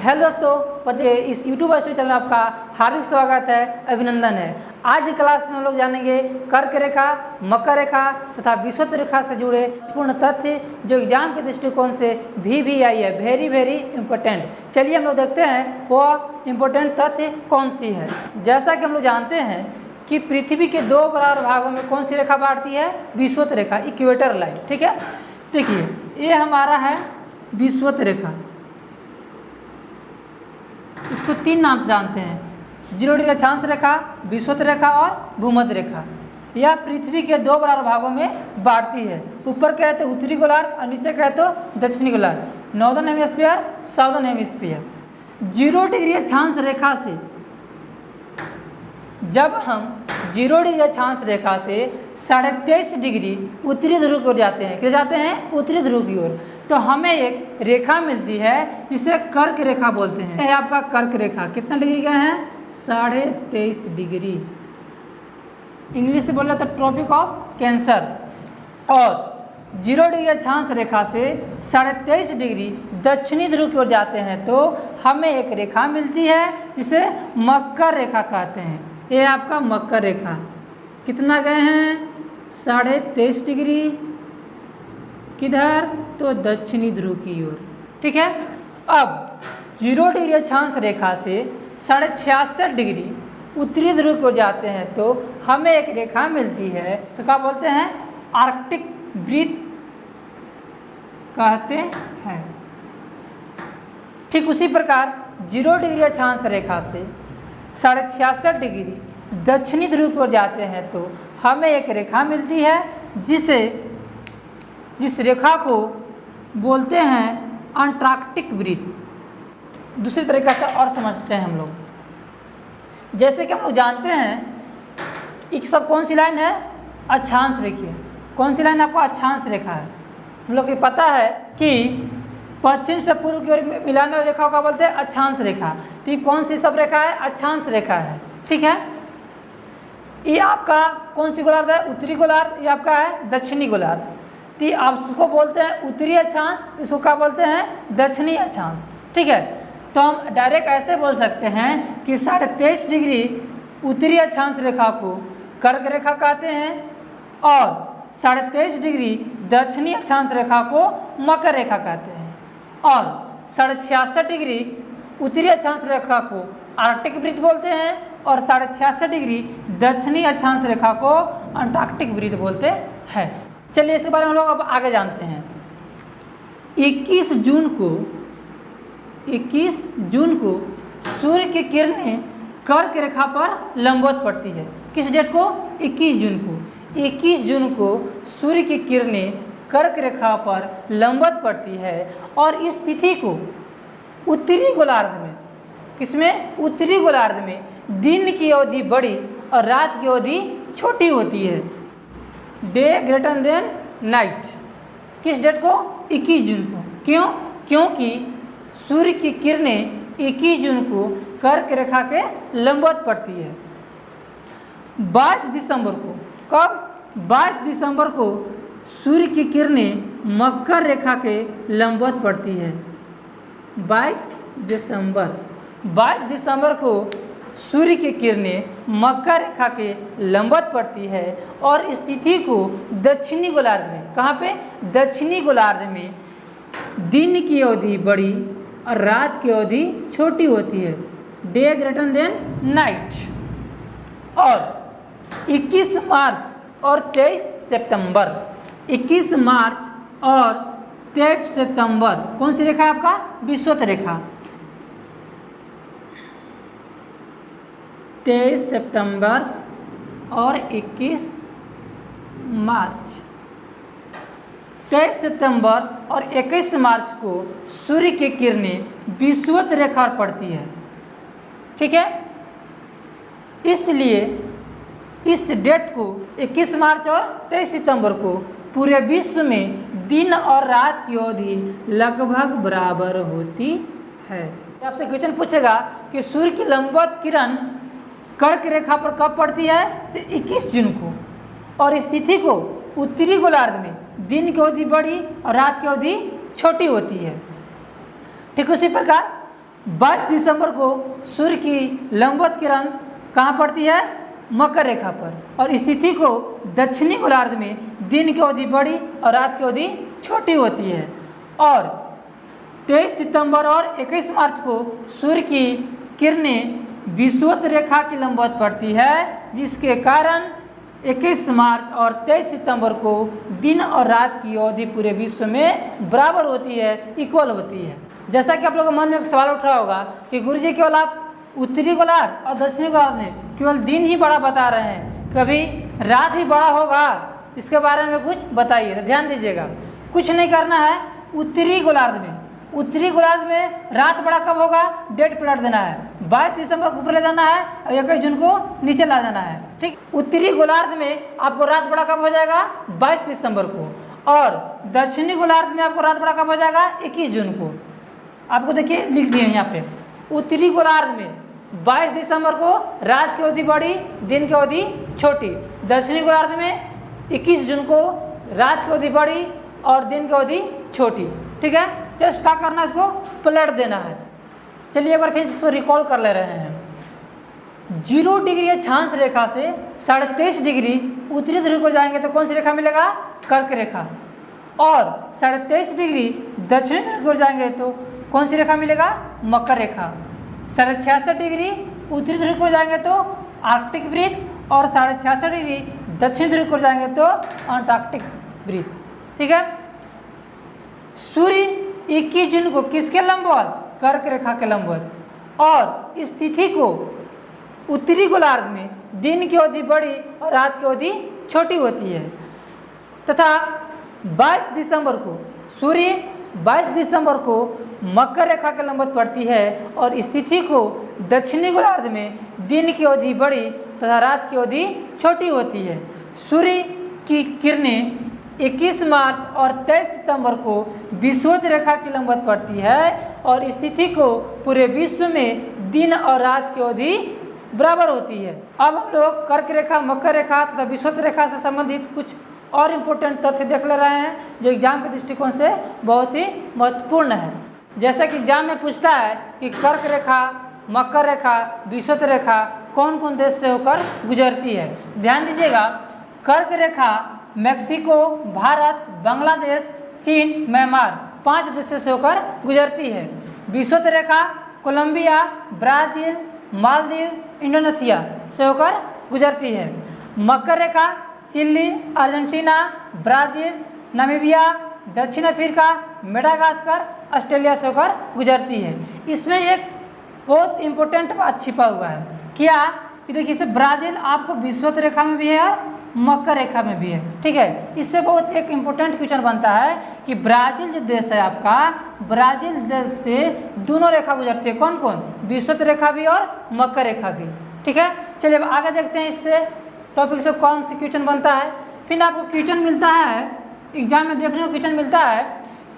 Hello दोस्तों, इस YouTube study channel आपका हार्दिक स्वागत है, अभिनंदन है। आज की क्लास में हम लोग जानेंगे कर्क रेखा, मकर रेखा तथा विषुवत रेखा से जुड़े पूर्ण तथ्य जो एग्जाम के दृष्टिकोण से भी आई है। Very important. चलिए हम लोग देखते हैं वो इम्पोर्टेंट तथ्य कौन सी है। जैसा कि हम लोग जानते हैं कि पृथ्वी के दो बराबर भागों में कौन सी रेखा बांटती है? विषुवत रेखा, इक्वेटर लाइन। ठीक है, देखिए ये हमारा है विषुवत रेखा। इसको तीन नाम से जानते हैं: 0 डिग्री अक्षांश रेखा, विषुवत रेखा और भूमध्य रेखा। यह पृथ्वी के दो बराबर भागों में बांटती है। ऊपर कहे तो उत्तरी गोलार्ध और नीचे कहे तो दक्षिणी गोलार्ध, northern hemisphere, southern hemisphere. 0 degree अक्षांश रेखा से जब हम 0 डिग्री अक्षांश रेखा से 23.5 डिग्री उत्तरी ध्रुव की ओर जाते हैं, किधर जाते हैं? उत्तरी ध्रुव की ओर, तो हमें एक रेखा मिलती है जिसे कर्क रेखा बोलते हैं। यह आपका कर्क रेखा कितना डिग्री का है? 23.5 डिग्री। इंग्लिश से बोल रहे तो ट्रॉपिक ऑफ कैंसर। और 0 डिग्री अक्षांश रेखा से 23.5 डिग्री दक्षिणी ध्रुव की ओर जाते हैं तो हमें एक रेखा मिलती है जिसे मकर रेखा कहते हैं। ये आपका मकर रेखा कितना गए हैं? 23.5 डिग्री। किधर? तो दक्षिणी ध्रुव की ओर। ठीक है, अब 0 डिग्री अक्षांश रेखा से 66.5 डिग्री उत्तरी ध्रुव की ओर जाते हैं तो हमें एक रेखा मिलती है, तो क्या बोलते हैं? आर्कटिक वृत्त कहते हैं। ठीक उसी प्रकार 0 डिग्री अक्षांश रेखा से 66.5 डिग्री दक्षिणी ध्रुव की ओर जाते हैं तो हमें एक रेखा मिलती है जिस रेखा को बोलते हैं अंटार्कटिक वृत्त। दूसरी तरीके से और समझते हैं हम लोग। जैसे कि हम लोग जानते हैं एक सब कौन सी लाइन है? अक्षांश रेखा। कौन सी लाइन आपको? अक्षांश रेखा है। हम लोग को पता है कि पश्चिम से पूर्व की ओर मिलाने वाली रेखा का बोलते हैं अक्षांश रेखा। तो ये कौन सी सब रेखा है? अक्षांश रेखा है। ठीक है, ये आपका कौन सी गोलार्ध है? उत्तरी गोलार्ध। ये आपका है दक्षिणी गोलार्ध। तो आप उसको बोलते हैं उत्तरी अक्षांश, इसको क्या बोलते हैं? दक्षिणी अक्षांश। ठीक है, तो हम डायरेक्ट ऐसे बोल सकते हैं कि 23.5 डिग्री उत्तरी अक्षांश रेखा को कर्क रेखा कहते हैं और 23.5 डिग्री दक्षिणी अक्षांश रेखा को मकर रेखा कहते हैं और 66.5 डिग्री उत्तरी अक्षांश रेखा को आर्कटिक वृत्त बोलते हैं और 66.5 डिग्री दक्षिणी अक्षांश रेखा को अंटार्कटिक वृत्त बोलते हैं। चलिए इसके बारे में हम लोग अब आगे जानते हैं। 21 जून को सूर्य की किरणें कर्क रेखा पर लंबवत पड़ती है। किस डेट को? 21 जून को। 21 जून को सूर्य की किरणें कर्क रेखा पर लंबवत पड़ती है और इस तिथि को उत्तरी गोलार्ध में, किसमें? उत्तरी गोलार्ध में दिन की अवधि बड़ी और रात की अवधि छोटी होती है। Day greater than night. किस डेट को? 21 जून को। क्यों? क्योंकि सूर्य की किरणें 21 जून को कर्क रेखा के लंबवत पड़ती है। 22 दिसंबर को, कब? 22 दिसंबर को सूर्य की किरणें मकर रेखा के लंबवत पड़ती है। 22 दिसंबर को सूर्य की किरणें मकर रेखा के लंबवत पड़ती है और इस तिथि को दक्षिणी गोलार्ध में, कहाँ पे? दक्षिणी गोलार्ध में दिन की अवधि बड़ी और रात की अवधि छोटी होती है। Day greater than night. और 21 मार्च और 23 सितंबर, 21 मार्च और 23 सितंबर कौन सी रेखा है आपका? विषुवत रेखा। 23 सितंबर और 21 मार्च। 23 सितंबर और 21 मार्च को सूर्य की किरणें विषुवत रेखा पर पड़ती है। ठीक है, इसलिए इस डेट को 21 मार्च और 23 सितंबर को पूरे विश्व में दिन और रात की अवधि लगभग बराबर होती है। आपसे क्वेश्चन पूछेगा कि सूर्य की लंबवत किरण कर्क रेखा पर कब पड़ती है? तो 21 जून को, और इस तिथि को उत्तरी गोलार्ध में दिन की अवधि बड़ी और रात की अवधि छोटी होती है। ठीक उसी प्रकार 22 दिसंबर को सूर्य की लंबवत किरण कहाँ पड़ती है? मकर रेखा पर, और स्थिति को दक्षिणी गोलार्ध में दिन की अवधि बड़ी और रात की अवधि छोटी होती है। और 23 सितंबर और 21 मार्च को सूर्य की किरणें विषुवत रेखा की लंबवत पड़ती है, जिसके कारण 21 मार्च और 23 सितंबर को दिन और रात की अवधि पूरे विश्व में बराबर होती है, इक्वल होती है। जैसा कि आप लोगों के मन में एक सवाल उठ रहा होगा कि गुरुजी केवल आप उत्तरी गोलार्ध और दक्षिणी गोलार्ध में केवल दिन ही बड़ा बता रहे हैं, कभी रात ही बड़ा होगा? इसके बारे में कुछ बताइए। ध्यान दीजिएगा, कुछ नहीं करना है। उत्तरी गोलार्ध में रात बड़ा कब होगा? डेट पलट देना है। 22 दिसंबर को ऊपर ले जाना है और 21 जून को नीचे ला जाना है। ठीक, उत्तरी गोलार्ध में आपको रात बड़ा कब हो जाएगा? 22 दिसंबर को। और दक्षिणी गोलार्ध में आपको रात बड़ा कब हो जाएगा? 21 जून को। आपको देखिए लिख दिए यहाँ पे, उत्तरी गोलार्ध में 22 दिसंबर को रात की अवधि बड़ी, दिन की अवधि छोटी। दक्षिणी गोलार्ध में 21 जून को रात की अवधि बड़ी और दिन की अवधि छोटी। ठीक है, जस्ट क्या करना है, इसको पलट देना है। चलिए एक बार फिर इसको रिकॉल कर ले रहे हैं। 0 डिग्री अक्षांश रेखा से 23.5 डिग्री उत्तरी ध्रुव को जाएंगे तो कौन सी रेखा मिलेगा? कर्क रेखा। और 23.5 डिग्री दक्षिणी ध्रुव को जाएंगे तो कौन सी रेखा मिलेगा? मकर रेखा। 66.5 डिग्री उत्तरी ध्रुव को जाएंगे तो आर्कटिक वृत्त, और 66.5 डिग्री दक्षिण ध्रुव को जाएंगे तो अंटार्कटिक वृत्त। ठीक है, सूर्य 21 जून को किसके लंबवत? कर्क रेखा के लंबवत। और इस तिथि को उत्तरी गोलार्ध में दिन की अवधि बड़ी और रात की अवधि छोटी होती है। तथा 22 दिसंबर को सूर्य 22 दिसंबर को मकर रेखा के लंबवत पड़ती है, और इस तिथि को दक्षिणी गोलार्ध में दिन की अवधि बड़ी तथा रात की अवधि छोटी होती है। सूर्य की किरणें 21 मार्च और 23 सितंबर को विषुवत रेखा की लंबवत पड़ती है, और इस तिथि को पूरे विश्व में दिन और रात की अवधि बराबर होती है। अब हम लोग कर्क रेखा, मकर रेखा तथा विषुवत रेखा से संबंधित कुछ और इम्पोर्टेंट तथ्य देख ले रहे हैं, जो एग्जाम के दृष्टिकोण से बहुत ही महत्वपूर्ण है। जैसा कि एग्जाम में पूछता है कि कर्क रेखा, मकर रेखा, विषुवत रेखा कौन कौन देश से होकर गुजरती है। ध्यान दीजिएगा, कर्क रेखा मेक्सिको, भारत, बांग्लादेश, चीन, म्यांमार 5 देशों से होकर गुजरती है। विषुवत रेखा कोलंबिया, ब्राज़ील, मालदीव, इंडोनेशिया से होकर गुजरती है। मकर रेखा चिली, अर्जेंटीना, ब्राज़ील, नामीबिया, दक्षिण अफ्रीका, मेडागास्कर, ऑस्ट्रेलिया से होकर गुजरती है। इसमें एक बहुत इम्पोर्टेंट बात छिपा हुआ है, क्या कि देखिए, इसे ब्राज़ील आपको विषुवत रेखा में भी है और मकर रेखा में भी है। ठीक है, इससे बहुत एक इम्पोर्टेंट क्वेश्चन बनता है कि ब्राज़ील जो देश है आपका, ब्राज़ील देश से दोनों रेखा गुजरती है। कौन कौन? विषुवत रेखा भी और मकर रेखा भी। ठीक है, चलिए अब आगे देखते हैं इससे टॉपिक से कौन सी क्वेश्चन बनता है। फिर आपको क्वेश्चन मिलता है, एग्जाम में देखने को क्वेश्चन मिलता है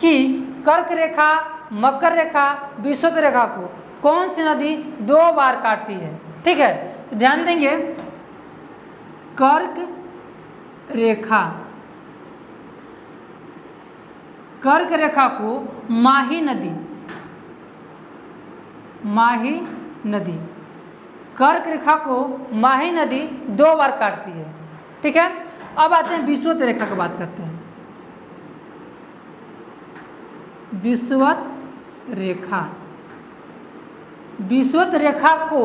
कि कर्क रेखा, मकर रेखा, विषुवत रेखा को कौन सी नदी 2 बार काटती है। ठीक है, तो ध्यान देंगे, कर्क रेखा, कर्क रेखा को माही नदी, कर्क रेखा को माही नदी 2 बार काटती है। ठीक है, अब आते हैं विषुवत रेखा की बात करते हैं। विषुवत रेखा को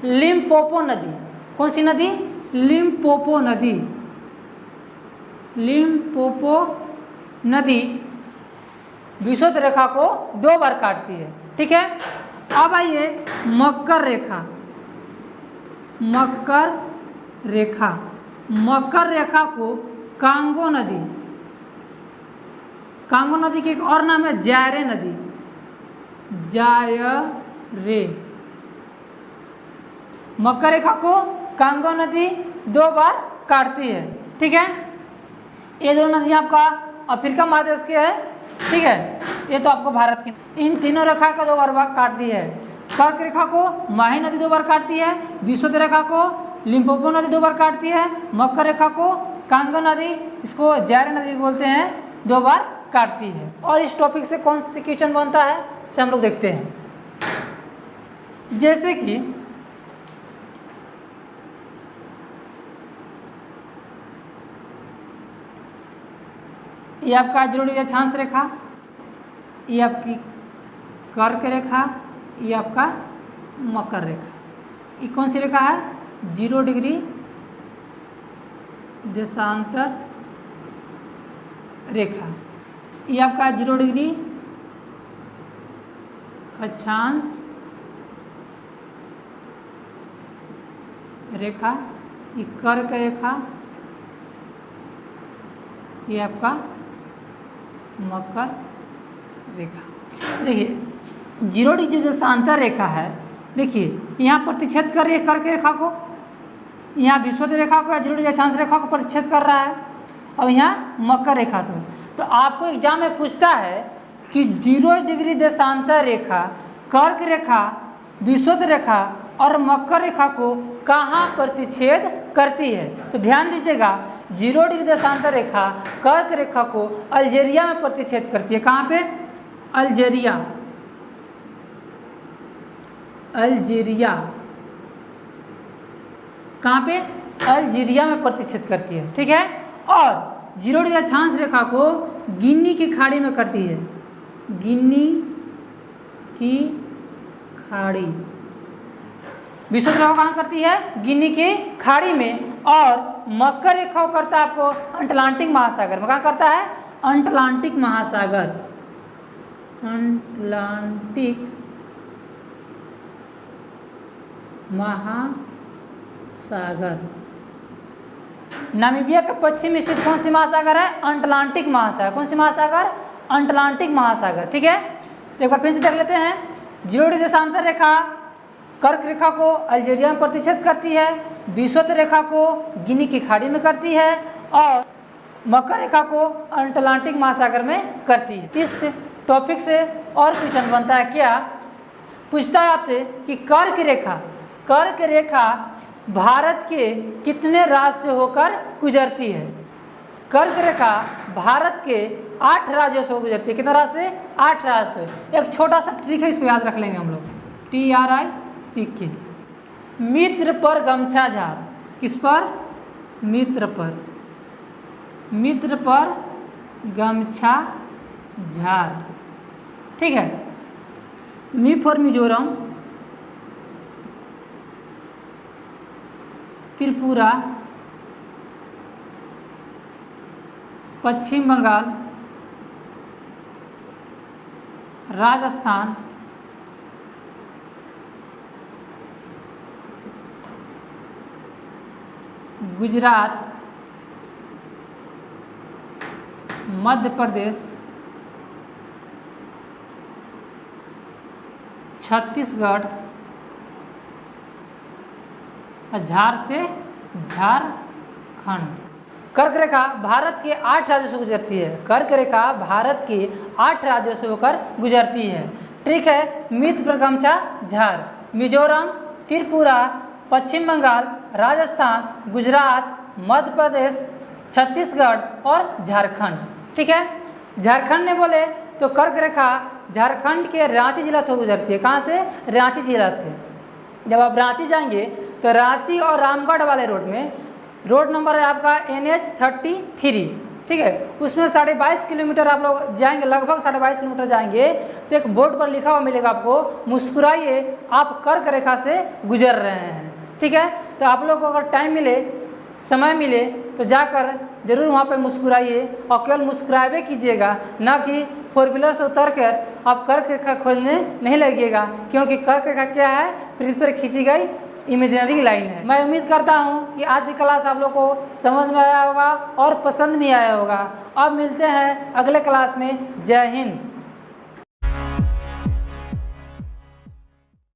लिम्पोपो नदी, कौन सी नदी? लिम्पोपो नदी विषुवत रेखा को 2 बार काटती है। ठीक है, अब आइए मकर रेखा को कांगो नदी की एक और नाम है जायरे नदी, मकर रेखा को कांगो नदी 2 बार काटती है। ठीक है, ये दोनों नदियाँ आपका अफ्रीका महादेश के है। ठीक है, ये तो आपको भारत की, इन तीनों रेखा को 2 बार काटती है। कर्क रेखा को माही नदी 2 बार काटती है, विषुवत रेखा को लिम्पोपो नदी 2 बार काटती है, मकर रेखा को कांगो नदी, इसको जायरे नदी बोलते हैं, 2 बार काटती है। और इस टॉपिक से कौन सी क्वेश्चन बनता है से हम लोग देखते हैं। जैसे कि ये आपका 0 डिग्री अक्षांश रेखा, ये आपकी कर्क रेखा, ये आपका मकर रेखा। ये कौन सी रेखा है? 0 डिग्री देशांतर रेखा। ये आपका 0 डिग्री अक्षांश रेखा, ये कर्क रेखा, ये आपका मकर रेखा। देखिए 0 डिग्री जो देशांतर रेखा है, देखिए यहाँ प्रतिच्छेद कर रही है कर्क रेखा को, यहाँ विषुवत रेखा को या 0 डिग्री अक्षांश रेखा को प्रतिच्छेद कर रहा है, और यहाँ मकर रेखा को। तो आपको एग्जाम में पूछता है कि 0 डिग्री देशांतर रेखा, कर्क रेखा, विषुवत रेखा और मकर रेखा को कहाँ प्रतिच्छेद करती है। तो ध्यान दीजिएगा, 0 डिग्री देशांतर रेखा कर्क रेखा को अल्जीरिया में प्रतिच्छेद करती है। कहाँ पे? अल्जीरिया। अल्जीरिया कहाँ पे? अल्जीरिया में प्रतिच्छेद करती है, ठीक है। और 0 डिग्री अक्षांश रेखा को गिनी की खाड़ी में करती है, गिनी की खाड़ी। विषुवत रेखा कहाँ करती है? गिनी की खाड़ी में। और मकर रेखा को करता है आपको अटलांटिक महासागर में। कहाँ करता है? अटलांटिक महासागर, अटलांटिक महासागर। नामीबिया के पश्चिम स्थित कौन सी महासागर है? अटलांटिक महासागर। कौन सी महासागर? अटलांटिक महासागर, ठीक है। तो एक बार फिर से देख लेते हैं। 0 डिग्री देशांतर रेखा कर्क रेखा को अल्जीरिया में प्रतिच्छेद करती है, विषुवत रेखा को गिनी की खाड़ी में करती है, और मकर रेखा को अटलांटिक महासागर में करती है। इस टॉपिक से और क्वेश्चन बनता है क्या? पूछता है आपसे कि कर्क रेखा भारत के कितने राज्य से होकर गुजरती है? कर्क रेखा भारत के 8 राज्यों से गुजरती है। कितने राज्य से? 8 राज्य से। एक छोटा सा ट्रिक है, इसको याद रख लेंगे हम लोग, TRICK। मित्र पर गमछा झार। किस पर? मित्र पर। मित्र पर गमछा झार, ठीक है। मी फॉर मिजोरम, त्रिपुरा, पश्चिम बंगाल, राजस्थान, गुजरात, मध्य प्रदेश, छत्तीसगढ़, झार से झारखंड। कर्क रेखा भारत के 8 राज्यों से गुजरती है। कर्क रेखा भारत के 8 राज्यों से होकर गुजरती है। ट्रिक है मित्र पर गमछा झार। मिजोरम, त्रिपुरा, पश्चिम बंगाल, राजस्थान, गुजरात, मध्य प्रदेश, छत्तीसगढ़ और झारखंड, ठीक है। झारखंड ने बोले तो कर्क रेखा झारखंड के रांची जिला से गुजरती है। कहाँ से? रांची जिला से। जब आप रांची जाएंगे तो रांची और रामगढ़ वाले रोड में, रोड नंबर है आपका NH33, ठीक है। उसमें 22.5 किलोमीटर आप लोग जाएंगे, लगभग 22.5 किलोमीटर जाएंगे तो एक बोर्ड पर लिखा हुआ मिलेगा आपको, मुस्कुराइए आप कर्क रेखा से गुजर रहे हैं, ठीक है। तो आप लोग को अगर टाइम मिले, समय मिले तो जाकर जरूर वहाँ पे मुस्कुराइए, और केवल मुस्कुरावे कीजिएगा, ना कि 4 व्हीलर से उतर कर आप कर्क रेखा खोजने नहीं लगिएगा, क्योंकि कर्क रेखा क्या है? पृथ्वी पर खींची गई इमेजिनरी लाइन है। मैं उम्मीद करता हूँ कि आज की क्लास आप लोग को समझ में आया होगा और पसंद भी आया होगा। अब मिलते हैं अगले क्लास में। जय हिंद।